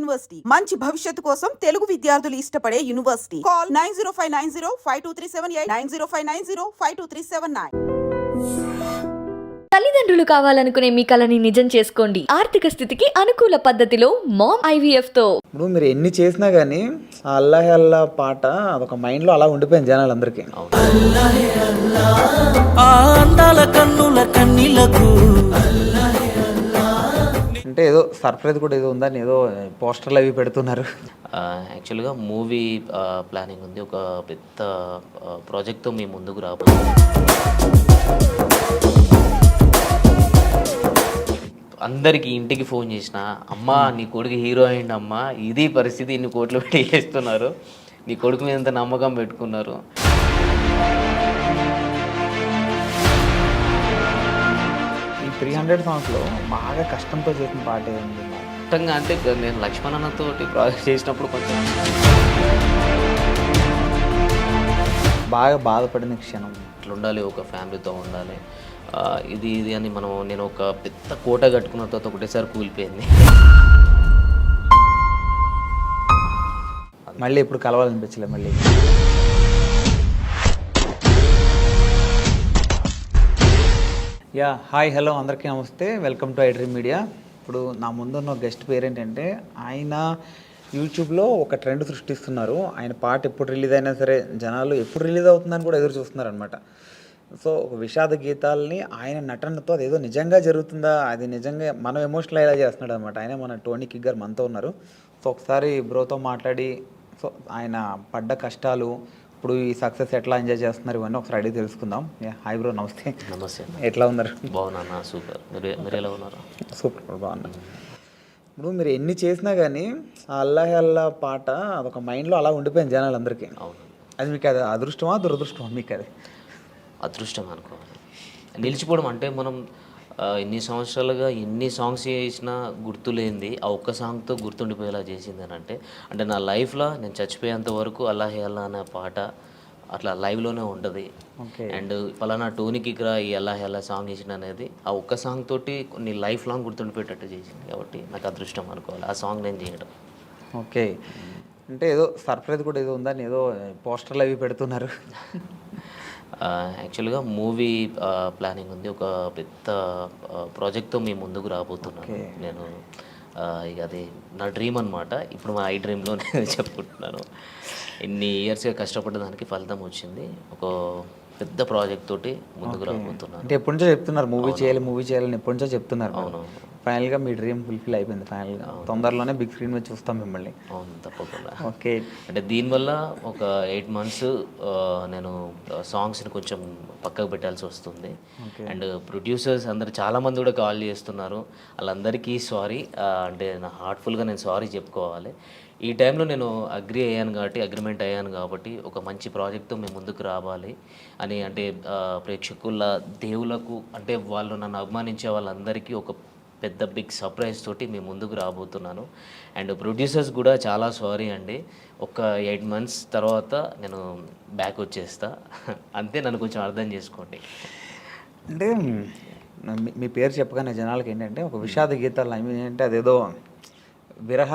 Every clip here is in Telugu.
యూనివర్సిటీ మంచి భవిష్యత్తు కోసం తెలుగు విద్యార్థులు ఇష్టపడే యూనివర్సిటీ. కాల్ 9059052378 9059052379. తల్లిదండ్రులు కావాలనుకునే మీ కలని నిజం చేసుకోండి. ఆర్థిక స్థితికి అనుకూల పద్ధతిలో మామ్ IVF తో. ఇప్పుడు మీరు ఎన్ని చేసినా కానీ ఆ అల్లాహే అల్లా పాట అదొక మైండ్లో అలా ఉండిపోయింది జనాలందరికీ. అంటే ఏదో సర్ప్రైజ్ కూడా ఏదో ఉందని ఏదో పోస్టర్లు అవి పెడుతున్నారు. యాక్చువల్గా మూవీ ప్లానింగ్ ఉంది. ఒక పెద్ద ప్రాజెక్ట్తో మేము ముందుకు రాబోతున్నాం. అందరికి ఇంటికి ఫోన్ చేసిన, అమ్మ నీ కొడుకు హీరో అయింది అమ్మ, ఇది పరిస్థితి, ఇన్ని కోట్లు పెట్టి చేస్తున్నారు, నీ కొడుకు మీద ఎంత నమ్మకం పెట్టుకున్నారు. ఈ 300 సాంగ్స్లో బాగా కష్టంతో చేసిన పాట ఏంటి? మొత్తంగా అంటే నేను లక్ష్మణ్ అన్నతో ప్రాజెక్ట్ చేసినప్పుడు కొంచెం బాగా బాధపడిన క్షణం ఇట్లా ఉండాలి, ఒక ఫ్యామిలీతో ఉండాలి, ఇది అని నేను ఒక పెద్ద కోట కట్టుకున్న తర్వాత ఒకటేసారి కూలిపోయింది. మళ్ళీ ఇప్పుడు కలవాలనిపించలే మళ్ళీ. యా హాయ్ హలో అందరికీ నమస్తే, వెల్కమ్ టు ఐడ్రీమ్ మీడియా. ఇప్పుడు నా ముందున్న గెస్ట్ పేరు ఏంటంటే, ఆయన యూట్యూబ్లో ఒక ట్రెండ్ సృష్టిస్తున్నారు. ఆయన పాట ఎప్పుడు రిలీజ్ అయినా సరే జనాలు ఎప్పుడు రిలీజ్ అవుతుందని కూడా ఎదురు చూస్తున్నారు అనమాట. సో ఒక విషాద గీతాలని ఆయన నటనతో అదేదో నిజంగా జరుగుతుందా, అది నిజంగా మనం ఎమోషనల్ అయ్యేలా చేస్తున్నాడు అనమాట. ఆయన మన టోనీ కిగ్గర్ మనతో ఉన్నారు. సో ఒకసారి బ్రోతో మాట్లాడి సో ఆయన పడ్డ కష్టాలు, ఇప్పుడు ఈ సక్సెస్ ఎట్లా ఎంజాయ్ చేస్తున్నారు ఇవన్నీ ఒకసారి అడిగి తెలుసుకుందాం. హాయ్ బ్రో, నమస్తే. నమస్తే. ఎట్లా ఉన్నారు? బాగున్నా. సూపర్. మీరు ఎలా ఉన్నారు? సూపర్, బాగున్నారు. ఇప్పుడు మీరు ఎన్ని చేసినా కానీ ఆ అల్లాహే అల్లా పాట అదొక మైండ్లో అలా ఉండిపోయింది జనాలందరికీ. అవును. అది మీకు అది అదృష్టమా దురదృష్టమా మీకు? అది అదృష్టం అనుకోవాలి. నిలిచిపోవడం అంటే మనం ఎన్ని సంవత్సరాలుగా ఎన్ని సాంగ్స్ చేసినా గుర్తులేంది ఆ ఒక్క సాంగ్తో గుర్తుండిపోయేలా చేసింది అని అంటే నా లైఫ్లో నేను చచ్చిపోయేంత వరకు అల్లాహే అల్లా అనే పాట అట్లా లైవ్లోనే ఉంటుంది. అండ్ ఫలానా టోనీకి ఇక్కడ ఈ అల్లాహే అల్లా సాంగ్ చేసిన అనేది ఆ ఒక్క సాంగ్ తోటి కొన్ని లైఫ్ లాంగ్ గుర్తుండిపోయేటట్టు చేసింది. కాబట్టి నాకు అదృష్టం అనుకోవాలి ఆ సాంగ్ నేను చేయడం. ఓకే, అంటే ఏదో సర్ప్రైజ్ కూడా ఏదో ఉందని ఏదో పోస్టర్లు అవి పెడుతున్నారు. యాక్చువల్గా మూవీ ప్లానింగ్ ఉంది. ఒక పెద్ద ప్రాజెక్ట్తో మేము ముందుకు రాబోతున్నాను. నేను ఇక అది నా డ్రీమ్ అనమాట. ఇప్పుడు మా ఐడ్రీమ్లో నేను చెప్పుకుంటున్నాను. ఎన్ని ఇయర్స్గా కష్టపడ్డ దానికి ఫలితం వచ్చింది. ఒక పెద్ద ప్రాజెక్ట్ తోటి ముందుకు రాబోతున్నాను. అంటే ఎప్పటి నుంచో చెప్తున్నారు మూవీ చేయాలని ఎప్పటి నుంచో చెప్తున్నారు. అవును. ఫైనల్గా మీ డ్రీమ్ ఫుల్ఫిల్ అయిపోయింది. ఫైనల్గా తొందరలోనే బిగ్ స్క్రీన్ మీద చూస్తాం మిమ్మల్ని. అవును, తప్పకుండా. ఓకే, అంటే దీనివల్ల ఒక 8 months నేను సాంగ్స్ని కొంచెం పక్కకు పెట్టాల్సి వస్తుంది. అండ్ ప్రొడ్యూసర్స్ అందరు చాలామంది కూడా కాల్ చేస్తున్నారు. వాళ్ళందరికీ సారీ, అంటే నా హార్ట్ఫుల్గా నేను సారీ చెప్పుకోవాలి. ఈ టైంలో నేను అగ్రిమెంట్ అయ్యాను కాబట్టి ఒక మంచి ప్రాజెక్ట్తో మేము ముందుకు రావాలి అని, అంటే ప్రేక్షకుల దేవులకు, అంటే వాళ్ళు నన్ను అభిమానించే వాళ్ళందరికీ ఒక పెద్ద బిగ్ సర్ప్రైజ్ తోటి మేము ముందుకు రాబోతున్నాను. అండ్ ప్రొడ్యూసర్స్ కూడా చాలా సారీ అండి. ఒక 8 months తర్వాత నేను బ్యాక్ వచ్చేస్తా, అంతే. నన్ను కొంచెం అర్థం చేసుకోండి. అంటే మీ పేరు చెప్పగానే జనాలకి ఏంటంటే ఒక విషాద గీతాలు అంటే అదేదో విరహ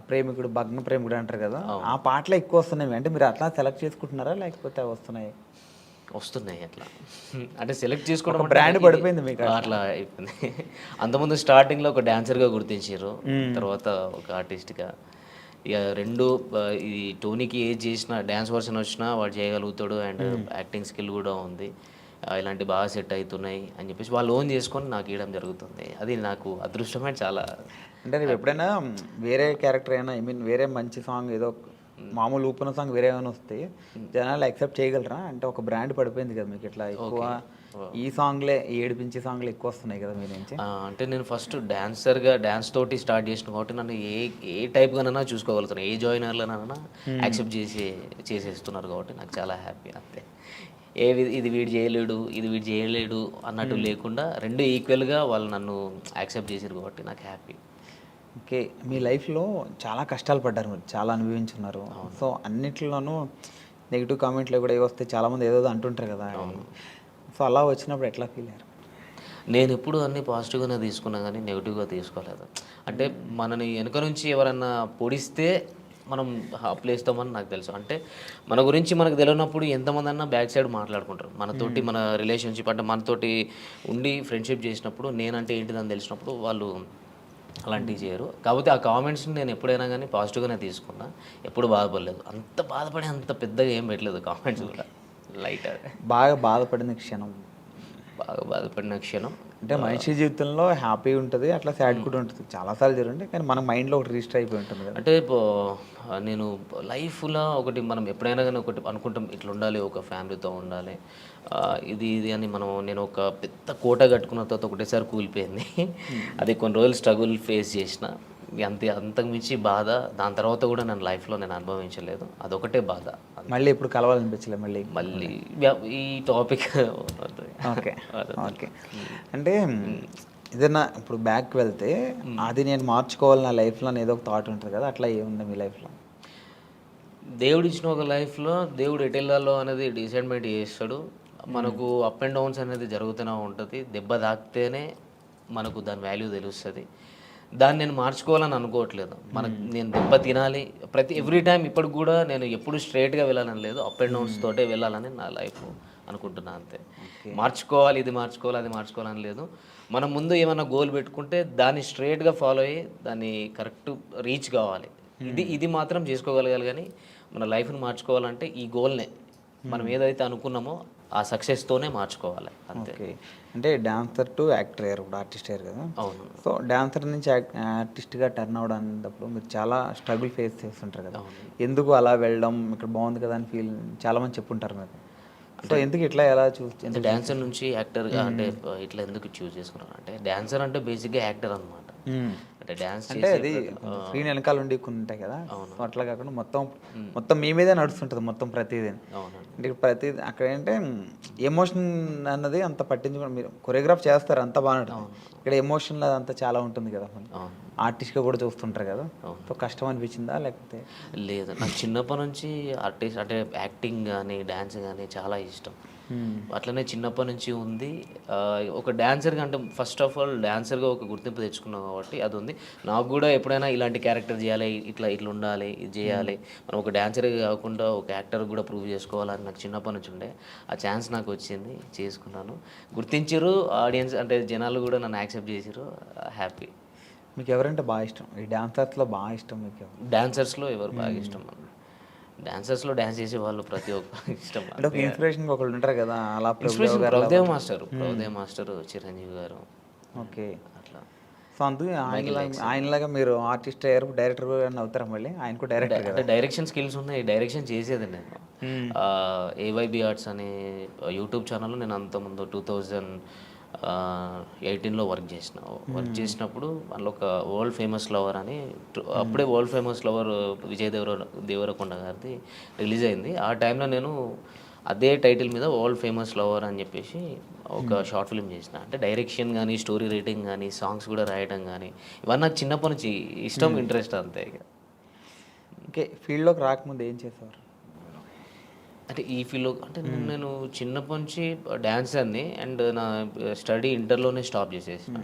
ప్రేమికుడు, భగ్న ప్రేమికుడు అంటారు కదా, ఆ పాటలే ఎక్కువ వస్తున్నాయి. అంటే మీరు అట్లా సెలెక్ట్ చేసుకుంటున్నారా లేకపోతే వస్తున్నాయి? అట్లా అంటే సెలెక్ట్ చేసుకోవడం బ్రాండ్ పడిపోయింది మీకు అట్లా అయిపోయింది. అంతకుముందు స్టార్టింగ్లో ఒక డాన్సర్గా గుర్తించారు, తర్వాత ఒక ఆర్టిస్ట్గా. ఇక రెండు, ఈ టోనీకి ఏజ్ చేసిన డ్యాన్స్ వర్షన్ వచ్చినా వాడు చేయగలుగుతాడు, అండ్ యాక్టింగ్ స్కిల్ కూడా ఉంది, ఇలాంటి బాగా సెట్ అవుతున్నాయి అని చెప్పేసి వాళ్ళు ఓన్ చేసుకొని నాకు ఇవ్వడం జరుగుతుంది. అది నాకు అదృష్టమే చాలా. అంటే నువ్వు ఎప్పుడైనా వేరే క్యారెక్టర్ అయినా, వేరే మంచి సాంగ్ ఏదో మామూలు ఊపిన సాంగ్ వేరే ఏమైనా వస్తే జనాలు యాక్సెప్ట్ చేయగలరా? అంటే ఒక బ్రాండ్ పడిపోయింది కదా మీకు, ఇట్లా ఎక్కువ ఈ సాంగ్లే, ఏడిపించే సాంగ్లు ఎక్కువ వస్తున్నాయి కదా మీ నుంచి. అంటే నేను ఫస్ట్ డాన్స్ తోటి స్టార్ట్ చేసిన కాబట్టి నన్ను ఏ టైప్గానైనా చూసుకోగలుగుతాను, ఏ జాయినర్లనైనా యాక్సెప్ట్ చేసేస్తున్నారు కాబట్టి నాకు చాలా హ్యాపీ. అంతే, ఇది వీడు చేయలేడు అన్నట్టు లేకుండా రెండు ఈక్వల్గా వాళ్ళు నన్ను యాక్సెప్ట్ చేసారు కాబట్టి నాకు హ్యాపీ. ఓకే, మీ లైఫ్లో చాలా కష్టాలు పడ్డారు, మీరు చాలా అనుభవించున్నారు. సో అన్నిట్లోనూ నెగిటివ్ కామెంట్లు కూడా వస్తే చాలామంది ఏదో అంటుంటారు కదా. సో అలా వచ్చినప్పుడు ఎట్లా ఫీల్ అయ్యారు? నేను ఎప్పుడు అన్నీ పాజిటివ్గానే తీసుకున్నా కానీ నెగిటివ్గా తీసుకోలేదు. అంటే మనని వెనక నుంచి ఎవరన్నా పొడిస్తే మనం ప్లేస్తామని నాకు తెలుసు. అంటే మన గురించి మనకు తెలియనప్పుడు ఎంతమంది అన్నా బ్యాక్ సైడ్ మాట్లాడుకుంటారు. మనతోటి మన రిలేషన్షిప్ అంటే మనతోటి ఉండి ఫ్రెండ్షిప్ చేసినప్పుడు నేనంటే ఏంటిదని తెలిసినప్పుడు వాళ్ళు అలాంటివి చేయరు. కాకపోతే ఆ కామెంట్స్ని నేను ఎప్పుడైనా కానీ పాజిటివ్గానే తీసుకున్నా, ఎప్పుడు బాధపడలేదు. అంత బాధపడి అంత పెద్దగా ఏం పెట్టలేదు కామెంట్స్ కూడా. లైట్ బాగా బాధపడిన క్షణం బాగా బాధపడిన క్షణం అంటే మనిషి జీవితంలో హ్యాపీ ఉంటుంది, అట్లా సాడ్ కూడా ఉంటుంది. చాలాసార్లు జరుగుతుంది, కానీ మన మైండ్లో ఒకటి రిజిస్టర్ అయిపోయి ఉంటుంది కదా. అంటే నేను లైఫ్లో ఒకటి మనం ఎప్పుడైనా కానీ ఒకటి అనుకుంటాం, ఇట్లా ఉండాలి, ఒక ఫ్యామిలీతో ఉండాలి, ఇది అని నేను ఒక పెద్ద కోట కట్టుకున్న తర్వాత ఒకటేసారి కూలిపోయింది. అది కొన్ని రోజులు స్ట్రగుల్ ఫేస్ చేసిన, అంతకు మించి బాధ దాని తర్వాత కూడా నేను లైఫ్లో నేను అనుభవించలేదు. అదొకటే బాధ. మళ్ళీ ఇప్పుడు కలవాలనిపించలేదు మళ్ళీ ఈ టాపిక్. Okay okay. అంటే ఏదైనా ఇప్పుడు బ్యాక్ వెళ్తే అది నేను మార్చుకోవాలి నా లైఫ్లో అని ఏదో ఒక థాట్ ఉంటుంది కదా, అట్లా ఏముంది మీ లైఫ్లో? దేవుడు ఇచ్చిన ఒక లైఫ్లో దేవుడు ఎటు వెళ్ళాలో అనేది డిసైడ్మెంట్ చేస్తాడు. మనకు అప్ అండ్ డౌన్స్ అనేది జరుగుతూనే ఉంటుంది. దెబ్బ తాకితేనే మనకు దాని వాల్యూ తెలుస్తుంది. దాన్ని నేను మార్చుకోవాలని అనుకోవట్లేదు. నేను దెబ్బ తినాలి ఎవ్రీ టైం. ఇప్పటికి కూడా నేను ఎప్పుడు స్ట్రైట్గా వెళ్ళాలని లేదు, అప్ అండ్ డౌన్స్ తోటే వెళ్ళాలని నా లైఫ్ అనుకుంటున్నా అంతే. మార్చుకోవాలి, ఇది మార్చుకోవాలి, అది మార్చుకోవాలని లేదు. మనం ముందు ఏమైనా గోల్ పెట్టుకుంటే దాన్ని స్ట్రైట్గా ఫాలో అయ్యి దాన్ని కరెక్ట్ రీచ్ కావాలి. ఇది మాత్రం చేసుకోగలగాలి. కానీ మన లైఫ్ని మార్చుకోవాలంటే ఈ గోల్నే మనం ఏదైతే అనుకున్నామో ఆ సక్సెస్తోనే మార్చుకోవాలి అంతే. అంటే డాన్సర్ టు యాక్టర్ అయ్యారు, ఇప్పుడు ఆర్టిస్ట్ అయ్యారు కదా. అవును. సో డాన్సర్ నుంచి ఆర్టిస్ట్గా టర్న్ అవడం అనేటప్పుడు మీరు చాలా స్ట్రగుల్ ఫేస్ చేస్తుంటారు కదా. ఎందుకు అలా వెళ్ళడం, ఇక్కడ బాగుంది కదా అని ఫీల్ చాలామంది చెప్పుంటారు మీరు. సో ఎందుకు ఇట్లా ఎలా అంటే డాన్సర్ నుంచి యాక్టర్గా అంటే ఇట్లా ఎందుకు చూస్ చేసుకున్నాను అంటే, డాన్సర్ అంటే బేసిక్గా యాక్టర్ అనమాట. అంటే డాన్స్ అంటే అది స్క్రీన్ వెనకాల ఉండి కొన్ని ఉంటాయి కదా, అట్లా కాకుండా మొత్తం మీ మీదే నడుస్తుంటుంది మొత్తం ప్రతిదీ. అంటే ప్రతిదీ అక్కడ ఏంటంటే ఎమోషన్ అన్నది అంత పట్టించుకోండి. మీరు కొరియోగ్రాఫ్ చేస్తారు అంత బాగుంటుంది, ఇక్కడ ఎమోషన్ అంతా చాలా ఉంటుంది కదా. ఆర్టిస్ట్గా కూడా చూస్తుంటారు కదా. సో కష్టం అనిపించిందా లేకపోతే? లేదు, నాకు చిన్నప్పటి నుంచి ఆర్టిస్ట్ అంటే యాక్టింగ్ కానీ డ్యాన్స్ కానీ చాలా ఇష్టం. అట్లనే చిన్నప్పటి నుంచి ఉంది. ఒక డాన్సర్గా అంటే ఫస్ట్ ఆఫ్ ఆల్ డాన్సర్గా ఒక గుర్తింపు తెచ్చుకున్నాం కాబట్టి అది ఉంది. నాకు కూడా ఎప్పుడైనా ఇలాంటి క్యారెక్టర్ చేయాలి, ఇట్లా ఉండాలి, ఇది చేయాలి, మనం ఒక డాన్సర్గా కాకుండా ఒక యాక్టర్ కూడా ప్రూవ్ చేసుకోవాలని నాకు చిన్నప్పటి నుంచి ఉండే. ఆ ఛాన్స్ నాకు వచ్చింది, చేసుకున్నాను. గుర్తించారు ఆడియన్స్, అంటే జనాలు కూడా నన్ను యాక్సెప్ట్ చేసారు. హ్యాపీ. మీకు ఎవరంటే బాగా ఇష్టం? ఈ డాన్సర్స్లో బాగా ఇష్టం మీకు? డాన్సర్స్లో ఎవరు బాగా ఇష్టం? డాన్సర్స్లో డాన్స్ చేసే వాళ్ళు ప్రతి ఒక్క ఇష్టం. అంటే ఒక ఇన్స్పిరేషన్ ఒకళ్ళు ఉంటారు కదా, అలా ప్రభుదేవ్ మాస్టర్, చిరంజీవి గారు. ఓకే, అట్లా. సో అందుకే ఆయనలాగా మీరు ఆర్టిస్ట్ అయ్యారు, డైరెక్టర్ అవుతారా? మళ్ళీ ఆయన కూడా డైరెక్టర్ కదా. డైరెక్షన్ స్కిల్స్ ఉన్నాయి, డైరెక్షన్ చేసేది నేను. ఏవైబి ఆర్ట్స్ అనే యూట్యూబ్ ఛానల్లో నేను అంతకుముందు 2018లో వర్క్ చేసినప్పుడు అందులో ఒక వరల్డ్ ఫేమస్ లవర్ అని, అప్పుడే world famous lover Vijay Deverakonda గారిది రిలీజ్ అయింది. ఆ టైంలో నేను అదే టైటిల్ మీద వరల్డ్ ఫేమస్ లవర్ అని చెప్పేసి ఒక షార్ట్ ఫిల్మ్ చేసిన. అంటే డైరెక్షన్ కానీ, స్టోరీ రైటింగ్ కానీ, సాంగ్స్ కూడా రాయడం కానీ, ఇవన్నీ నాకు చిన్నప్పటి నుంచి ఇష్టం, ఇంట్రెస్ట్ అంతే. ఇక ఓకే, ఫీల్డ్లోకి రాకముందు ఏం చేసేవారు? అంటే ఈ ఫీల్డ్లో అంటే నేను చిన్నప్పటి నుంచి డ్యాన్సర్ని, అండ్ నా స్టడీ ఇంటర్లోనే స్టాప్ చేసేసిన.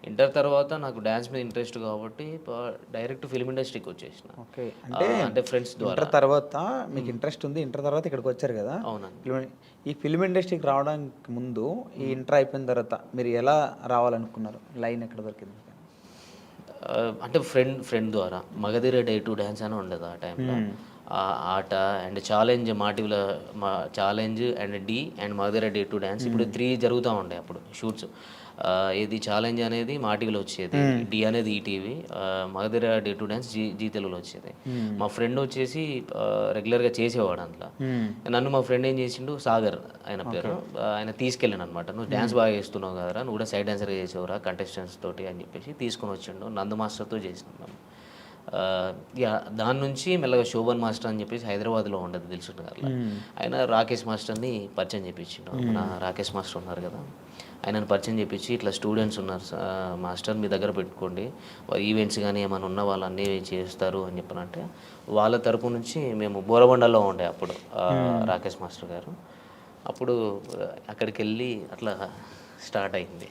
ఇంటర్ తర్వాత నాకు డ్యాన్స్ మీద ఇంట్రెస్ట్ కాబట్టి డైరెక్ట్ ఫిల్మ్ ఇండస్ట్రీకి వచ్చేసిన. ఓకే, అంటే ఫ్రెండ్స్ ద్వారా. ఇంటర్ తర్వాత మీకు ఇంట్రెస్ట్ ఉంది, ఇంటర్ తర్వాత ఇక్కడికి వచ్చారు కదా. అవునండి. ఈ ఫిల్మ్ ఇండస్ట్రీకి రావడానికి ముందు, ఈ ఇంటర్ అయిపోయిన తర్వాత మీరు ఎలా రావాలనుకున్నారు? లైన్ ఎక్కడ దొరికింది? అంటే ఫ్రెండ్ ద్వారా మగధీర డే 2 డ్యాన్స్ అని ఉండదు ఆ టైంలో. ఆట అండ్ ఛాలెంజ్, మాటివ్ల challenge and Dhee and Magadheera డే 2 డ్యాన్స్, ఇప్పుడు 3 జరుగుతూ ఉండే అప్పుడు షూట్స్. ఇది ఛాలెంజ్ అనేది మాటివిలో వచ్చేది, డి అనేది ఈటీవీ, మగధీర డే 2 డ్యాన్స్ జీ తెలుగులో వచ్చేది. మా ఫ్రెండ్ వచ్చేసి రెగ్యులర్గా చేసేవాడు అందులో. నన్ను మా ఫ్రెండ్ ఏం చేసిండు, సాగర్ ఆయన పేరు, ఆయన తీసుకెళ్ళాను అనమాట. నువ్వు డ్యాన్స్ బాగా చేస్తున్నావు కదరా, నువ్వు కూడా సైడ్ డాన్సర్గా చేసేవరా కంటెస్టెంట్స్ తోటి అని చెప్పేసి తీసుకొని వచ్చిండు. నందు మాస్టర్తో చేసినాం. దాని నుంచి మెల్లగా శోభన్ మాస్టర్ అని చెప్పేసి హైదరాబాద్లో ఉండదు తెలుసుంటు గారు, ఆయన రాకేష్ మాస్టర్ని పరిచయం చేయించిండు. మన రాకేష్ మాస్టర్ ఉన్నారు కదా, ఆయనను పరిచయం చేయించి ఇట్లా స్టూడెంట్స్ ఉన్నారు మాస్టర్, మీ దగ్గర పెట్టుకోండి, ఈవెంట్స్ కానీ ఏమైనా ఉన్న వాళ్ళు అన్నీ చేస్తారు అని చెప్పనంటే, వాళ్ళ తరపు నుంచి మేము బోరబండలో ఉండే అప్పుడు రాకేష్ మాస్టర్ గారు. అప్పుడు అక్కడికి వెళ్ళి అట్లా స్టార్ట్ అయింది.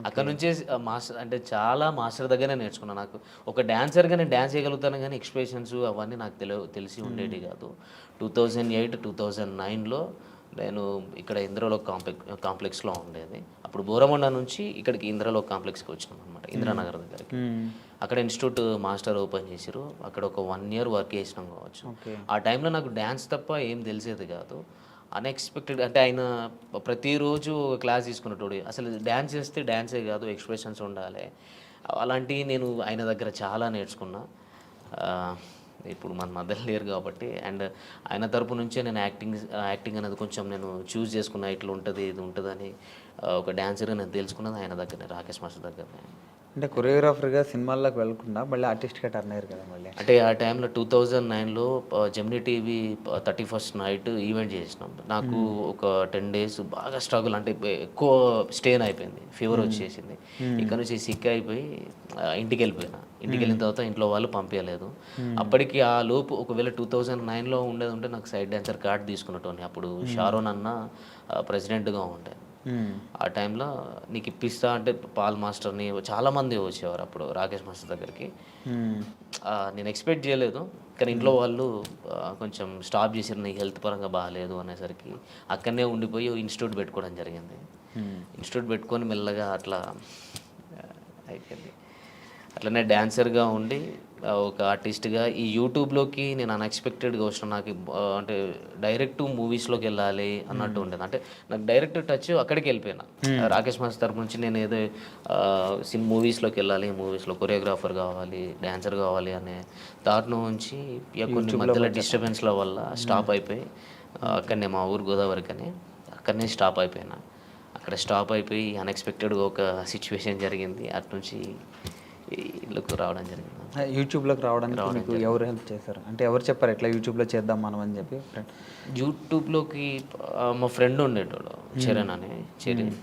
అక్కడ నుంచే మాస్టర్ అంటే చాలా మాస్టర్ దగ్గరనే నేర్చుకున్నాను. నాకు ఒక డాన్సర్గా నేను డ్యాన్స్ చేయగలుగుతాను కానీ ఎక్స్ప్రెషన్స్ అవన్నీ నాకు తెలిసి ఉండేవి కాదు. 2008, 2009లో నేను ఇక్కడ ఇంద్రలోక్ కాంప్లెక్స్లో ఉండేది. అప్పుడు బోరమండ నుంచి ఇక్కడికి ఇంద్రలోక్ కాంప్లెక్స్కి వచ్చినాం అనమాట, ఇంద్రానగర్ దగ్గరికి. అక్కడ ఇన్స్టిట్యూట్ మాస్టర్ ఓపెన్ చేసారు. అక్కడ ఒక 1 year వర్క్ చేసినాం కావచ్చు. ఆ టైంలో నాకు డ్యాన్స్ తప్ప ఏం తెలిసేది కాదు. అన్ఎక్స్పెక్టెడ్ అంటే ఆయన ప్రతిరోజు ఒక క్లాస్ తీసుకున్నట్టు, అసలు డ్యాన్స్ చేస్తే డ్యాన్సే కాదు ఎక్స్ప్రెషన్స్ ఉండాలి అలాంటివి నేను ఆయన దగ్గర చాలా నేర్చుకున్నా. ఇప్పుడు మన మధ్యలో లేరు కాబట్టి, అండ్ ఆయన తరపు నుంచే నేను యాక్టింగ్ అనేది కొంచెం నేను చూస్ చేసుకున్నా. ఇట్లా ఉంటుంది ఇది ఉంటుందని ఒక డాన్సర్గా నేను తెలుసుకున్నది ఆయన దగ్గరనే, రాకేష్ మాస్టర్ దగ్గరనే. అంటే కొరియోగ్రాఫర్గా సినిమాల్లోకి వెళ్ళకుండా మళ్ళీ ఆర్టిస్ట్గా టర్న్ అయ్యారు కదా మళ్ళీ. అంటే ఆ టైంలో 2009లో Gemini TV 31st night event చేసినాం. నాకు ఒక 10 days బాగా స్ట్రగుల్, అంటే ఎక్కువ స్టెయిన్ అయిపోయింది, ఫీవర్ వచ్చేసింది. ఇక్కడ నుంచి సిక్ అయిపోయి ఇంటికి వెళ్ళిపోయినా. ఇంటికి వెళ్ళిన తర్వాత ఇంట్లో వాళ్ళు పంపించలేదు. అప్పటికి ఆ లోపు ఒకవేళ 2009లో ఉండేది ఉంటే నాకు సైడ్ డాన్సర్ కార్డ్ తీసుకున్నట్టు. అప్పుడు షారోన్ అన్న ప్రెసిడెంట్గా ఉండే. ఆ టైంలో నీకు ఇప్పిస్తా అంటే పాల్ మాస్టర్ని చాలామంది వచ్చేవారు అప్పుడు రాకేష్ మాస్టర్ దగ్గరికి. నేను ఎక్స్పెక్ట్ చేయలేదు, కానీ ఇంట్లో వాళ్ళు కొంచెం స్టాప్ చేసారు, నీకు హెల్త్ పరంగా బాగాలేదు అనేసరికి అక్కడనే ఉండిపోయి ఇన్స్టిట్యూట్ పెట్టుకోవడం జరిగింది. ఇన్స్టిట్యూట్ పెట్టుకొని మెల్లగా అట్లా అయిపోయింది. అట్లనే డాన్సర్గా ఉండి ఒక ఆర్టిస్ట్గా ఈ యూట్యూబ్లోకి నేను అన్ఎక్స్పెక్టెడ్గా వచ్చిన. నాకు అంటే డైరెక్ట్ మూవీస్లోకి వెళ్ళాలి అన్నట్టు ఉండేది. అంటే నాకు డైరెక్ట్ టచ్ అక్కడికి వెళ్ళిపోయినా. రాకేష్ మాస్టర్ తరపు నుంచి నేను ఏదో మూవీస్లోకి వెళ్ళాలి, మూవీస్లో కొరియోగ్రాఫర్ కావాలి, డాన్సర్ కావాలి అనే దాంట్లో నుంచి కొన్ని మధ్యలో డిస్టర్బెన్స్ల వల్ల స్టాప్ అయిపోయి అక్కడనే మా ఊరు గోదావరికి అని అక్కడనే స్టాప్ అయిపోయినా. అక్కడ స్టాప్ అయిపోయి అన్ఎక్స్పెక్టెడ్గా ఒక సిచ్యువేషన్ జరిగింది. అటు నుంచి ఇళ్ళకు రావడం జరిగింది. యూట్యూబ్లోకి రావడానికి మీకు ఎవరు హెల్ప్ చేశారు? అంటే ఎవరు చెప్పారు ఎట్లా యూట్యూబ్లో చేద్దాం మనం అని చెప్పి? యూట్యూబ్లోకి మా ఫ్రెండ్ ఉండేటోడు, చరణ్ అని. చరణ్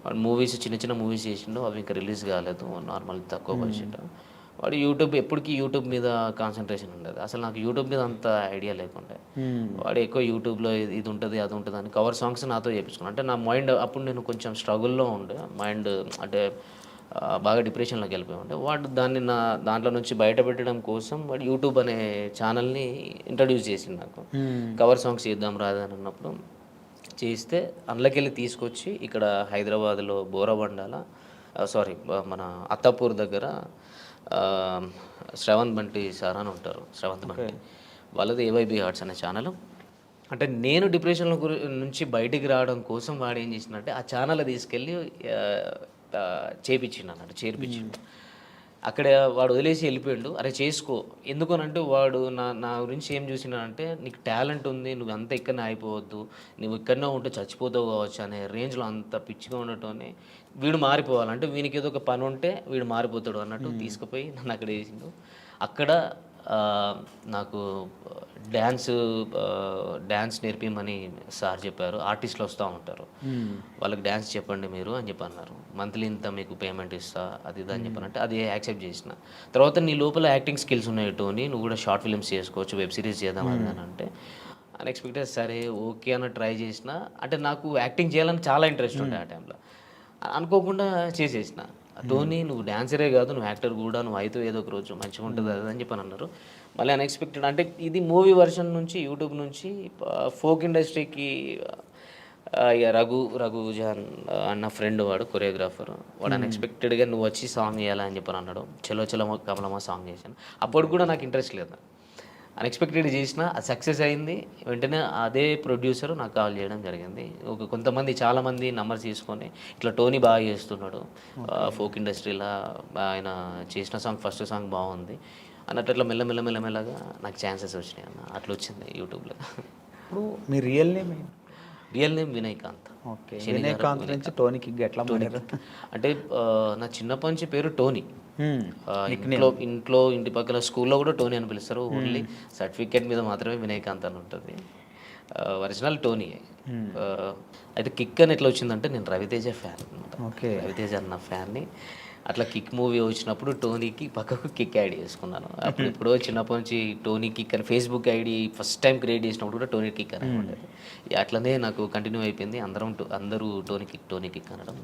వాడు మూవీస్ చిన్న మూవీస్ చేసిండు, అవి ఇంకా రిలీజ్ కాలేదు, నార్మల్ తక్కువ బడ్జెట్. వాడు ఎప్పటికీ యూట్యూబ్ మీద కాన్సన్ట్రేషన్ ఉండేది. అసలు నాకు యూట్యూబ్ మీద అంత ఐడియా లేకుండే. వాడు ఎక్కువ యూట్యూబ్లో ఇది ఉంటుంది అది ఉంటుంది అని కవర్ సాంగ్స్ నాతో చేయించుకున్నాను. అంటే నా మైండ్ అప్పుడు నేను కొంచెం స్ట్రగుల్లో ఉండే, మైండ్ అంటే బాగా డిప్రెషన్లోకి వెళ్ళిపోయి ఉండే. వాడు దాంట్లో నుంచి బయటపెట్టడం కోసం వాడు యూట్యూబ్ అనే ఛానల్ని ఇంట్రడ్యూస్ చేసింది నాకు. కవర్ సాంగ్స్ చేద్దాం రాదా అని అన్నప్పుడు చేస్తే అందులోకి వెళ్ళి తీసుకొచ్చి ఇక్కడ హైదరాబాద్లో బోరబండాల మన అత్తాపూర్ దగ్గర శ్రవంత్ బంటి సార్ అని ఉంటారు. శ్రవంత్ బంటి వాళ్ళది ఏవైబీ ఆర్ట్స్ అనే ఛానల్. అంటే నేను డిప్రెషన్లో నుంచి బయటికి రావడం కోసం వాడు ఏం చేసిందంటే ఆ ఛానల్ తీసుకెళ్ళి చేర్పించిండు. అక్కడ వాడు వదిలేసి వెళ్ళిపోయాడు. అరే చేసుకో, ఎందుకనంటే వాడు నా గురించి ఏం చూసినాడంటే నీకు టాలెంట్ ఉంది, నువ్వు అంతా ఇక్కడనే అయిపోవద్దు, నువ్వు ఇక్కడనే ఉంటే చచ్చిపోతావు కావచ్చు అనే రేంజ్లో అంత పిచ్చిగా ఉండటం. వీడు మారిపోవాలంటే వీనికి ఏదో ఒక పని ఉంటే వీడు మారిపోతాడు అన్నట్టు తీసుకుపోయి నన్ను అక్కడ వేసిండు. అక్కడ నాకు డ్యాన్స్ నేర్పిమని సార్ చెప్పారు. ఆర్టిస్టులు వస్తూ ఉంటారు, వాళ్ళకి డ్యాన్స్ చెప్పండి మీరు అని చెప్పి అన్నారు. మంత్లీ ఇంత మీకు పేమెంట్ ఇస్తా అది ఇది అని చెప్పానంటే అది యాక్సెప్ట్ చేసిన. తర్వాత నీ లోపల యాక్టింగ్ స్కిల్స్ ఉన్నాయి టోనీ, నువ్వు కూడా షార్ట్ ఫిల్మ్స్ చేసుకోవచ్చు, వెబ్ సిరీస్ చేద్దాం అని అంటే అన్ఎక్స్పెక్టెడ్ సరే ఓకే అని ట్రై చేసిన. అంటే నాకు యాక్టింగ్ చేయాలని చాలా ఇంట్రెస్ట్ ఉండే ఆ టైంలో. అనుకోకుండా చేసేసిన. టోనీ నువ్వు డాన్సరే కాదు, నువ్వు యాక్టర్ కూడా, నువ్వు అయితే ఏదో ఒక రోజు మంచిగా ఉంటుంది అది అని చెప్పని అన్నారు. మళ్ళీ అన్ఎక్స్పెక్టెడ్ అంటే ఇది మూవీ వర్షన్ నుంచి యూట్యూబ్ నుంచి ఫోక్ ఇండస్ట్రీకి రఘుజాన్ అన్న ఫ్రెండ్, వాడు కొరియోగ్రాఫర్. వాడు అన్ఎక్స్పెక్టెడ్గా నువ్వు వచ్చి సాంగ్ చేయాలని చెప్పని అన్నాడు. చలో చలో కమలమ్మ సాంగ్ చేశాను. అప్పుడు కూడా నాకు ఇంట్రెస్ట్ లేదు, అన్ఎక్స్పెక్టెడ్ చేసిన, అది సక్సెస్ అయింది. వెంటనే అదే ప్రొడ్యూసర్ నాకు కాల్ చేయడం జరిగింది. కొంతమంది చాలామంది నంబర్స్ తీసుకొని ఇట్లా టోనీ బాగా చేస్తున్నాడు ఫోక్ ఇండస్ట్రీలో, ఆయన చేసిన సాంగ్ ఫస్ట్ సాంగ్ బాగుంది అన్నట్టు అట్లా మెల్లగా నాకు ఛాన్సెస్ వచ్చినాయి అన్న. అట్లా వచ్చింది యూట్యూబ్లో. ఇప్పుడు మీ real name Vinayakanth. Okay, Vinayakanth నుంచి టోనీకి ఎట్లా మారారు? అంటే నా చిన్నప్పటి నుంచి పేరు టోనీ. ఇంట్లో ఇంటి పక్కల స్కూల్లో కూడా టోనీ అని పిలుస్తారు. ఓన్లీ సర్టిఫికేట్ మీద మాత్రమే వినయకాంత్ అని ఉంటుంది. Original Tony. అయితే కిక్ అని ఎట్లా వచ్చిందంటే నేను రవితేజ ఫ్యాన్ అనమాట. రవితేజ అన్న ఫ్యాన్ని. అట్లా కిక్ మూవీ వచ్చినప్పుడు టోనీకి పక్కకు కిక్ యాడ్ చేసుకున్నాను. అప్పుడు ఎప్పుడో చిన్నప్పటి నుంచి టోనీ కిక్ అని Facebook ID first time create చేసినప్పుడు కూడా టోనీ కిక్ అని ఉండేది. అట్లనే నాకు కంటిన్యూ అయిపోయింది. అందరూ టోనీ కిక్ అనడం.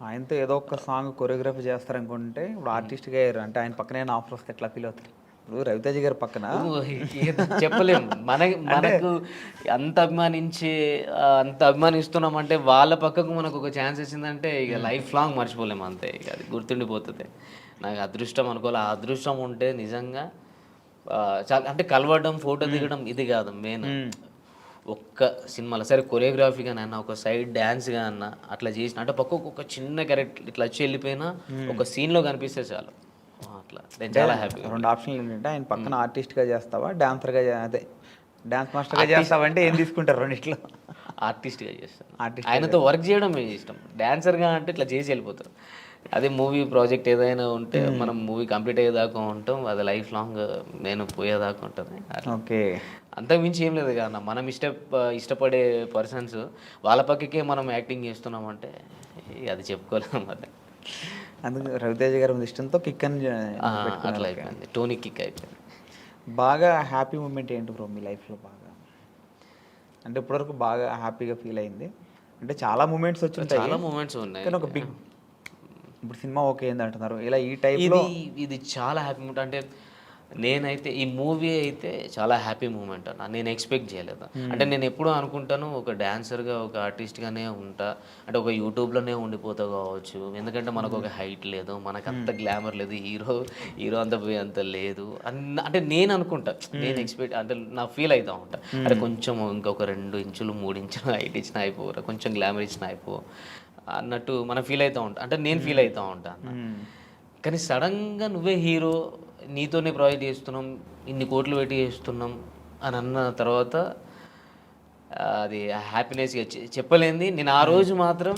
ఆయనతో ఏదో ఒక సాంగ్ కొరియోగ్రఫీ చేస్తారనుకుంటే ఇప్పుడు ఆర్టిస్ట్గా అయ్యారు అంటే ఆయన పక్కనే ఆఫర్ వస్తే ఎట్లా ఫీల్ అవుతారు? ఇప్పుడు రవితేజ గారి పక్కన చెప్పలేము. మనకు అంత అభిమానిస్తున్నామంటే వాళ్ళ పక్కకు మనకు ఒక ఛాన్స్ వచ్చిందంటే ఇక లైఫ్ లాంగ్ మర్చిపోలేము అంతే. ఇక అది గుర్తుండిపోతుంది. నాకు అదృష్టం అనుకోవాలి. ఆ అదృష్టం ఉంటే నిజంగా చాలా అంటే కలవడం, ఫోటో దిగడం ఇది కాదు మెయిన్. ఒక్క సినిమాలో సరే కొరియోగ్రఫీగా అన్న, ఒక సైడ్ డ్యాన్స్గా అన్న అట్లా చేసిన అంటే పక్కకు ఒక చిన్న క్యారెక్టర్ ఇట్లా వచ్చి వెళ్ళిపోయినా ఒక సీన్లో కనిపిస్తే చాలు. అట్లా నేను చాలా హ్యాపీ. 2 ఆప్షన్లు ఏంటంటే ఆయన పక్కన ఆర్టిస్ట్గా చేస్తావా, డాన్సర్గా అదే డాన్స్ మాస్టర్గా చేస్తావా అంటే ఏం తీసుకుంటారు రెండిట్లో? ఆర్టిస్ట్గా చేస్తాను. ఆయనతో వర్క్ చేయడం ఇష్టం. డాన్సర్గా అంటే ఇట్లా చేసి వెళ్ళిపోతారు. అదే మూవీ ప్రాజెక్ట్ ఏదైనా ఉంటే మనం మూవీ కంప్లీట్ అయ్యేదాకా ఉంటాం. అది లైఫ్ లాంగ్ నేను పోయేదాకా ఉంటుంది. ఓకే, అంతకు మించి ఏం లేదు కదా. మనం ఇష్టపడే పర్సన్స్ వాళ్ళ పక్కకే మనం యాక్టింగ్ చేస్తున్నామంటే అది చెప్పుకోలేము. మరి అందుకు రవితేజ గారి మీద ఇష్టంతో కిక్ అని అట్లా అయిపోయింది. టోనీ కిక్ అయిపోయింది. బాగా హ్యాపీ మూమెంట్ ఏంటి బ్రో మీ లైఫ్లో? బాగా అంటే ఇప్పటివరకు బాగా హ్యాపీగా ఫీల్ అయింది అంటే చాలా మూమెంట్స్ వచ్చి చాలా మూమెంట్స్ ఉన్నాయి. కానీ ఒక బిగ్ ఇప్పుడు సినిమా ఓకే ఏంది అంటున్నారు ఇలా ఈ టైప్లో ఇది చాలా హ్యాపీ మూమెంట్. అంటే నేనైతే ఈ మూవీ అయితే చాలా హ్యాపీ మూమెంట్ అన్న. నేను ఎక్స్పెక్ట్ చేయలేదు. అంటే నేను ఎప్పుడూ అనుకుంటాను ఒక డాన్సర్గా, ఒక ఆర్టిస్ట్గానే ఉంటా, అంటే ఒక యూట్యూబ్లోనే ఉండిపోతా కావచ్చు. ఎందుకంటే మనకు ఒక హైట్ లేదు, మనకు అంత గ్లామర్ లేదు, హీరో అంత లేదు అంటే నేను అనుకుంటా. నేను ఎక్స్పెక్ట్ అంటే నా ఫీల్ అవుతూ ఉంటా. అంటే కొంచెం ఇంకొక 2 ఇంచులు 3 ఇంచులు హైట్ ఇచ్చినా అయిపోరా, కొంచెం గ్లామర్ ఇచ్చినా అయిపో అన్నట్టు మనం ఫీల్ అవుతూ ఉంటాం. అంటే నేను ఫీల్ అవుతూ ఉంటాను. కానీ సడన్గా నువ్వే హీరో, నీతోనే ప్రాజెక్ట్ చేస్తున్నాం, ఇన్ని కోట్లు పెట్టి చేస్తున్నాం అని అన్న తర్వాత అది హ్యాపీనెస్గా చెప్పలేంది. నేను ఆ రోజు మాత్రం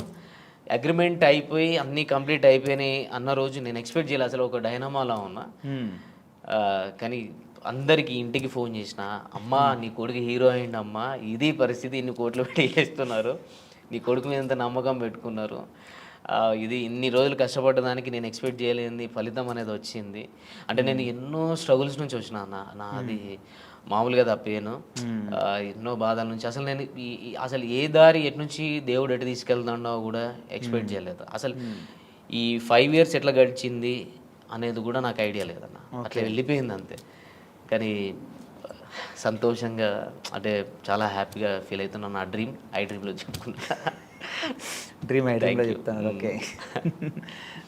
అగ్రిమెంట్ అయిపోయి అన్నీ కంప్లీట్ అయిపోయినాయి అన్న రోజు నేను ఎక్స్పెక్ట్ చేయలేదు. అసలు ఒక డైనమాలా ఉన్నా. కానీ అందరికీ ఇంటికి ఫోన్ చేసిన, అమ్మా నీ కొడుకు హీరో అయింది అమ్మా, ఇది పరిస్థితి, ఇన్ని కోట్లు పెట్టి చేస్తున్నారు, నీ కొడుకు మీద ఎంత నమ్మకం పెట్టుకున్నారు, ఇది ఇన్ని రోజులు కష్టపడ్డదానికి నేను ఎక్స్పెక్ట్ చేయలేని ఫలితం అనేది వచ్చింది. అంటే నేను ఎన్నో స్ట్రగుల్స్ నుంచి వచ్చిన నాది మామూలుగా తప్పేను. ఎన్నో బాధల నుంచి అసలు నేను అసలు ఏ దారి ఎటు నుంచి దేవుడు ఎటు తీసుకెళ్తాడో కూడా ఎక్స్పెక్ట్ చేయలేదు. అసలు ఈ 5 years ఎట్లా గడిచింది అనేది కూడా నాకు ఐడియా లేదన్న. అట్లా వెళ్ళిపోయింది అంతే. కానీ సంతోషంగా అంటే చాలా హ్యాపీగా ఫీల్ అవుతున్నాను. నా డ్రీమ్ ఐ డ్రీమ్లో చెప్పుకుంటా. డ్రీమ్ ఐటెంలో చెప్తాను. ఓకే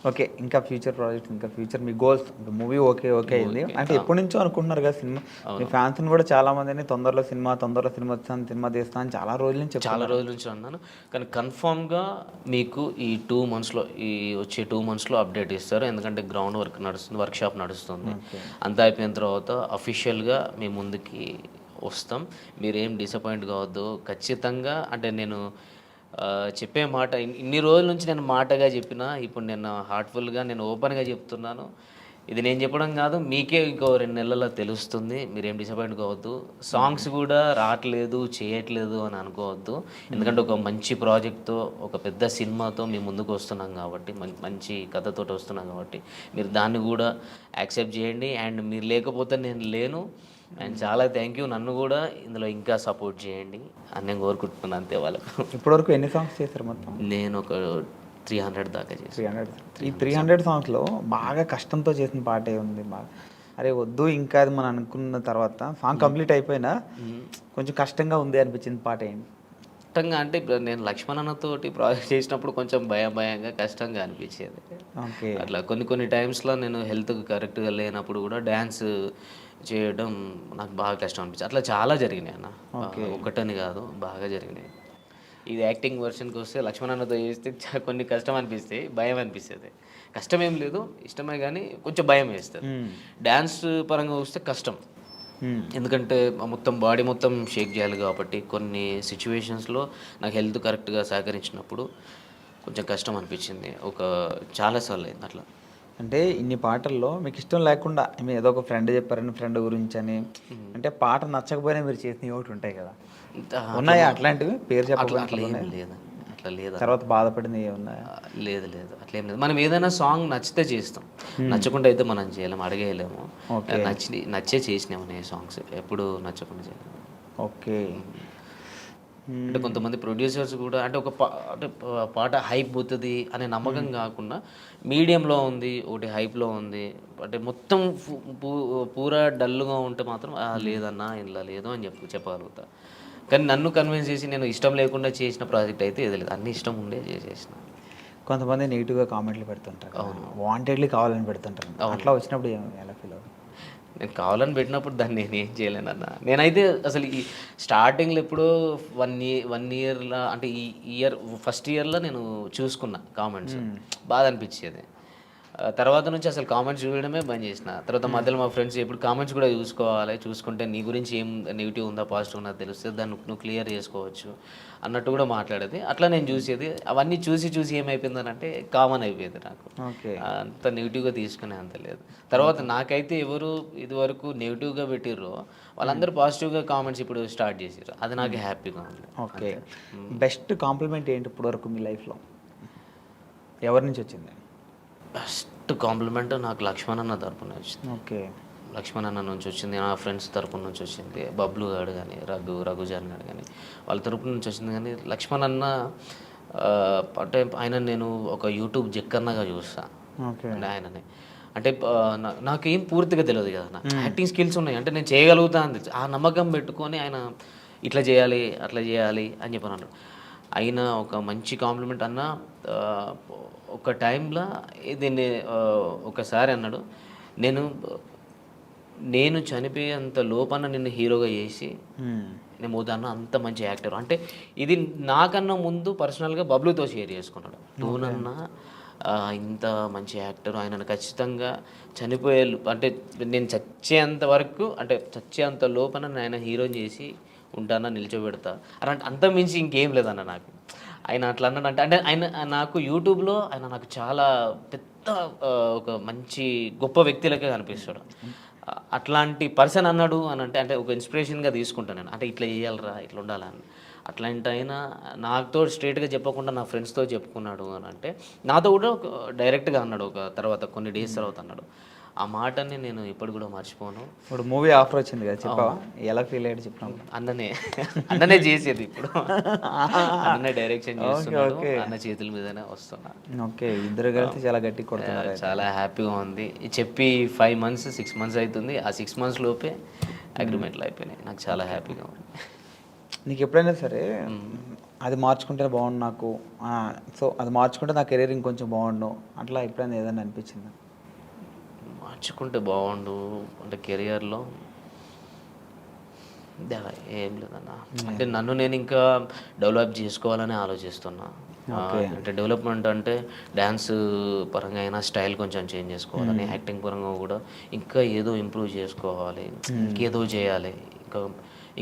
ఓకే, ఇంకా ఫ్యూచర్ ప్రాజెక్ట్, ఇంకా ఫ్యూచర్ మీ గోల్స్? మూవీ ఓకే అయింది అంటే ఎప్పటి నుంచో అనుకుంటున్నారు కదా సినిమా. మీ ఫ్యాన్స్ని కూడా చాలా మందిని తొందరలో సినిమా వస్తాను, సినిమా తీస్తాను చాలా రోజుల నుంచి అన్నాను. కానీ కన్ఫామ్గా మీకు ఈ 2 monthsలో, ఈ వచ్చే 2 monthsలో అప్డేట్ ఇస్తారు. ఎందుకంటే గ్రౌండ్ వర్క్ నడుస్తుంది, వర్క్షాప్ నడుస్తుంది. అంతా అయిపోయిన తర్వాత అఫీషియల్గా మీ ముందుకి వస్తాం. మీరేం డిసప్పాయింట్ కావద్దు. ఖచ్చితంగా అంటే నేను చెప్పే మాట ఇన్ని రోజుల నుంచి నేను మాటగా చెప్పిన, ఇప్పుడు నేను హార్ట్ఫుల్గా నేను ఓపెన్గా చెప్తున్నాను. ఇది నేను చెప్పడం కాదు, మీకే ఇంకో 2 నెలల్లో తెలుస్తుంది. మీరేం డిసప్పాయింట్ కావద్దు. సాంగ్స్ కూడా రావట్లేదు, చేయట్లేదు అని అనుకోవద్దు. ఎందుకంటే ఒక మంచి ప్రాజెక్ట్తో, ఒక పెద్ద సినిమాతో మీ ముందుకు వస్తున్నాం కాబట్టి, మంచి కథతో వస్తున్నాం కాబట్టి మీరు దాన్ని కూడా యాక్సెప్ట్ చేయండి. అండ్ మీరు లేకపోతే నేను లేను. అండ్ చాలా థ్యాంక్ యూ. నన్ను కూడా ఇందులో ఇంకా సపోర్ట్ చేయండి అని నేను కోరుకుంటున్నాను అంతే. వాళ్ళకు ఇప్పటివరకు ఎన్ని సాంగ్స్ చేశారు మొత్తం? నేను ఒక 300 దాకా చేశాను. ఈ 300 సాంగ్స్లో బాగా కష్టంతో చేసిన పాటే ఉంది. బాగా అరే వద్దు ఇంకా అది మనం అనుకున్న తర్వాత సాంగ్ కంప్లీట్ అయిపోయినా కొంచెం కష్టంగా ఉంది అనిపించింది పాట ఏంటి? కష్టంగా అంటే ఇప్పుడు నేను లక్ష్మణ్ అన్నతోటి ప్రాజెక్ట్ చేసినప్పుడు కొంచెం భయంగా కష్టంగా అనిపించేది. అట్లా కొన్ని టైమ్స్లో నేను హెల్త్ కరెక్ట్గా లేనప్పుడు కూడా డ్యాన్స్ చేయడం నాకు బాగా కష్టం అనిపించింది. అట్లా చాలా జరిగినాయి అన్న, ఒకటని కాదు, బాగా జరిగినాయి. ఇది యాక్టింగ్ వర్షన్కి వస్తే లక్ష్మణ్ అన్నతో చేస్తే కొన్ని కష్టం అనిపిస్తాయి, భయం అనిపిస్తుంది. కష్టం ఏం లేదు, ఇష్టమే, కానీ కొంచెం భయం వేస్తుంది. డ్యాన్స్ పరంగా వస్తే కష్టం, ఎందుకంటే మొత్తం బాడీ మొత్తం షేక్ చేయాలి కాబట్టి కొన్ని సిచ్యువేషన్స్లో నాకు హెల్త్ కరెక్ట్గా సహకరించినప్పుడు కొంచెం కష్టం అనిపించింది. చాలాసార్లు అయింది అట్లా. అంటే ఇన్ని పాటల్లో మీకు ఇష్టం లేకుండా మీరు ఏదో ఒక ఫ్రెండ్ చెప్పారని ఫ్రెండ్ గురించి అని, అంటే పాట నచ్చకపోయినా మీరు చేసిన ఒకటి ఉంటాయి కదా, ఉన్నాయా అట్లాంటివి? పేరు చెప్పాలి లేదా? అట్లా లేదా? తర్వాత బాధపడింది ఏమున్నాయా? లేదు అట్లేం లేదు. మనం ఏదైనా సాంగ్ నచ్చితే చేస్తాం, నచ్చకుండా అయితే మనం చేయలేము, అడిగేయలేము. నచ్చే చేసినాము నేను సాంగ్స్, ఎప్పుడు నచ్చకుండా చేయలేము. ఓకే, అంటే కొంతమంది ప్రొడ్యూసర్స్ కూడా అంటే అంటే పాట హైప్ పోతుంది అనే నమ్మకం కాకుండా మీడియంలో ఉంది, ఒకటి హైప్లో ఉంది, అంటే మొత్తం పూరా డల్గా ఉంటే మాత్రం లేదన్నా ఇలా లేదు అని చెప్పగలుగుతా. కానీ నన్ను కన్విన్స్ చేసి నేను ఇష్టం లేకుండా చేసిన ప్రాజెక్ట్ అయితే ఏది లేదు, అన్ని ఇష్టం ఉండే చేసేసిన. కొంతమంది నెగిటివ్గా కామెంట్లు పెడుతుంటారు, వాంటెడ్లీ కావాలని పెడుతుంటారు. అట్లా వచ్చినప్పుడు ఎలా ఫీల్ అవుతుంది? నేను కావాలని పెట్టినప్పుడు దాన్ని నేను ఏం చేయలేనన్నా. నేనైతే అసలు ఈ స్టార్టింగ్లో ఎప్పుడో 1 ఇయర్లో అంటే ఈ ఫస్ట్ ఇయర్లో నేను చూసుకున్నా కామెంట్స్, బాధ అనిపించేది. తర్వాత నుంచి అసలు కామెంట్స్ చూడడమే బంద్ చేసిన. తర్వాత మధ్యలో మా ఫ్రెండ్స్ ఎప్పుడు కామెంట్స్ కూడా చూసుకోవాలి, చూసుకుంటే నీ గురించి ఏం నెగిటివ్ ఉందా పాజిటివ్ ఉందా తెలుస్తుంది, దాన్ని నువ్వు క్లియర్ చేసుకోవచ్చు అన్నట్టు కూడా మాట్లాడేది. అట్లా నేను చూసేది. అవన్నీ చూసి ఏమైపోయిందని అంటే కామన్ అయిపోయింది నాకు. అంత నెగిటివ్గా తీసుకునే అంత లేదు. తర్వాత నాకైతే ఎవరు ఇదివరకు నెగిటివ్గా పెట్టిర్రో వాళ్ళందరూ పాజిటివ్గా కామెంట్స్ ఇప్పుడు స్టార్ట్ చేసారు, అది నాకు హ్యాపీగా ఉంది. ఓకే, బెస్ట్ కాంప్లిమెంట్ ఏంటి ఇప్పటివరకు మీ లైఫ్లో? ఎవరి నుంచి వచ్చింది? బెస్ట్ కాంప్లిమెంట్ నాకు లక్ష్మణ్ అన్న తరపున వచ్చింది. ఓకే, లక్ష్మణ్ అన్న నుంచి వచ్చింది, నా ఫ్రెండ్స్ తరపు నుంచి వచ్చింది, బబ్లు గారు కానీ రఘుజాన్ గారు కానీ వాళ్ళ తరపు నుంచి వచ్చింది. కానీ లక్ష్మణ్ అన్న అంటే ఆయన నేను ఒక యూట్యూబ్ జక్కన్నగా చూస్తాను. అంటే ఆయననే అంటే నాకేం పూర్తిగా తెలియదు కదా, నా యాక్టింగ్ స్కిల్స్ ఉన్నాయి అంటే నేను చేయగలుగుతా అని ఆ నమ్మకం పెట్టుకొని ఆయన ఇట్లా చేయాలి అట్లా చేయాలి అని చెప్పాను. ఆయన ఒక మంచి కాంప్లిమెంట్ అన్న. ఒక టైంలో దీన్ని ఒకసారి అన్నాడు, నేను చనిపోయేంత లోపల నిన్ను హీరోగా చేసి నేను పోతాను, అంత మంచి యాక్టర్ అంటే. ఇది నాకన్నా ముందు పర్సనల్గా బబ్లుతో షేర్ చేసుకున్నాడు. టూనన్నా ఇంత మంచి యాక్టర్, ఆయనను ఖచ్చితంగా చనిపోయే అంటే నేను చచ్చేంత వరకు అంటే చచ్చేంత లోపల ఆయన హీరో చేసి ఉంటానా, నిల్చోబెడతా అలాంటి అంత మించి ఇంకేం లేదన్న నాకు. ఆయన అట్లా అన్నాడు అంటే ఆయన నాకు యూట్యూబ్లో ఆయన నాకు చాలా పెద్ద ఒక మంచి గొప్ప వ్యక్తులకే కనిపిస్తాడు. అట్లాంటి పర్సన్ అన్నాడు అని అంటే ఒక ఇన్స్పిరేషన్గా తీసుకుంటాను నేను. అంటే ఇట్లా చేయాలరా, ఇట్లా ఉండాలని. అట్లాంటి అయినా నాతో స్ట్రైట్గా చెప్పకుండా నా ఫ్రెండ్స్తో చెప్పుకున్నాడు అని అంటే, నాతో కూడా డైరెక్ట్గా అన్నాడు. ఒక తర్వాత కొన్ని డేస్ తర్వాత అన్నాడు. ఆ మాటని నేను ఇప్పుడు కూడా మర్చిపోను. ఇప్పుడు మూవీ ఆఫర్ వచ్చింది కదా, చెప్పావా ఎలా ఫీల్ అయ్యాడు? చెప్పినాము. అన్ననే చేసేది, ఇప్పుడు అన్న డైరెక్షన్ చేస్తున్నాడు, అన్న చేతుల మీదనే వస్తున్నా. ఓకే, ఇద్దరు కలిసి చాలా గట్టి కొడుతున్నారు. చాలా హ్యాపీగా ఉంది. చెప్పి 5 months 6 months అవుతుంది. ఆ 6 months లోపే అగ్రిమెంట్లు అయిపోయినాయి. నాకు చాలా హ్యాపీగా ఉంది. నీకు ఎప్పుడైనా సరే అది మార్చుకుంటే బాగుండు నాకు, సో అది మార్చుకుంటే నా కెరీర్ ఇంకొంచెం బాగుండు అట్లా ఎప్పుడైనా ఏదైనా అనిపించిందా? మార్చుకుంటే బాగుండు అంటే కెరియర్లో ఏం లేదన్న. అంటే నన్ను నేను ఇంకా డెవలప్ చేసుకోవాలని ఆలోచిస్తున్నా. అంటే డెవలప్మెంట్ అంటే డ్యాన్స్ పరంగా అయినా స్టైల్ కొంచెం చేంజ్ చేసుకోవాలని, యాక్టింగ్ పరంగా కూడా ఇంకా ఏదో ఇంప్రూవ్ చేసుకోవాలి, ఇంకేదో చేయాలి,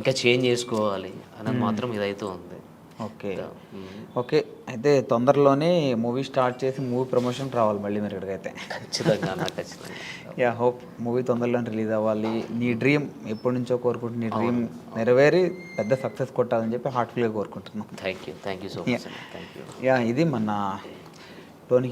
ఇంకా చేంజ్ చేసుకోవాలి అనేది మాత్రం ఇదైతే ఉంది. ఓకే ఓకే, అయితే తొందరలోనే మూవీ స్టార్ట్ చేసి మూవీ ప్రమోషన్ రావాలి మళ్ళీ మీరు ఇక్కడికైతే. ఖచ్చితంగా ఖచ్చితంగా. యా, హోప్ మూవీ తొందరలోనే రిలీజ్ అవ్వాలి. నీ డ్రీమ్ ఎప్పటి నుంచో కోరుకుంటున్నా, నీ డ్రీమ్ నెరవేరి పెద్ద సక్సెస్ కొట్టాలని చెప్పి హార్ట్ఫుల్గా కోరుకుంటున్నాను. Thank you so much. Thank you. Yeah, ఇది మన టోనీ